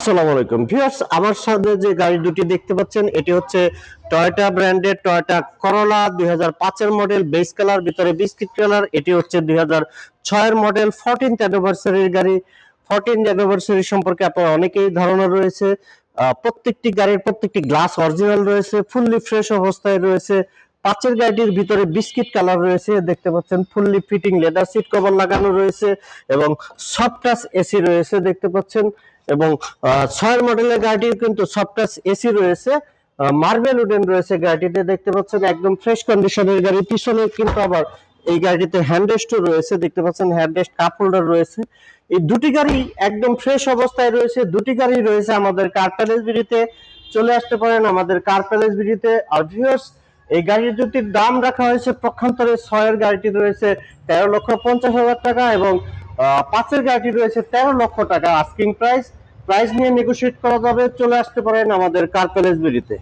আসসালামু আলাইকুম ভিউয়ার্স, আমার সামনে যে গাড়ি দুটি দেখতে পাচ্ছেন এটি হচ্ছে টয়োটা ব্র্যান্ডের টয়োটা করোলা 2005 এর মডেল, বেস কালার, ভিতরে বিস্কিট কালার। এটি হচ্ছে 2006 এর মডেল, 14th অ্যানিভার্সারির গাড়ি। 14th অ্যানিভার্সারি সম্পর্কে আপনার অনেকেই ধারণা রয়েছে। প্রত্যেকটি গাড়ির প্রত্যেকটি গ্লাস অরিজিনাল রয়েছে, ফুললি ফ্রেশ অবস্থায় রয়েছে। পাঁচের গাড়িটির ভিতরে বিস্কিট কালার রয়েছে, দেখতে পাচ্ছেন fully fitting leather seat cover লাগানো রয়েছে এবং সফট টাচ এসি রয়েছে দেখতে পাচ্ছেন। এবং 6 মডেলের গাড়িটির কিন্তু সফট টাচ এসি রয়েছে, মার্বেল উডেন রয়েছে গাড়িটিতে, দেখতে পাচ্ছেন একদম ফ্রেশ কন্ডিশনের গাড়ি। পিছনে কিন্তু আবার এই গাড়িটিতে হ্যান্ডরেস্টও রয়েছে, দেখতে পাচ্ছেন হ্যান্ডরেস্ট কাপ হোল্ডার রয়েছে। এই দুটি গাড়ি একদম ফ্রেশ অবস্থায় রয়েছে। দুটি গাড়ি রয়েছে আমাদের কার প্যালেস বিডিতে। চলে আসতে পারেন আমাদের কার প্যালেস বিডিতে। আর ভিউয়ার্স, এই গাড়ির দুটির দাম রাখা হয়েছে পক্ষান্তরে। 6 এর গাড়িটি রয়েছে 13,50,000 টাকা এবং 5 এর গাড়িটি রয়েছে 13 লক্ষ টাকা আস্কিং প্রাইস। প্রাইস নিয়ে নেগোশিয়েট করা যাবে। চলে আসতে পারেন আমাদের কার প্যালেস বিডিতে।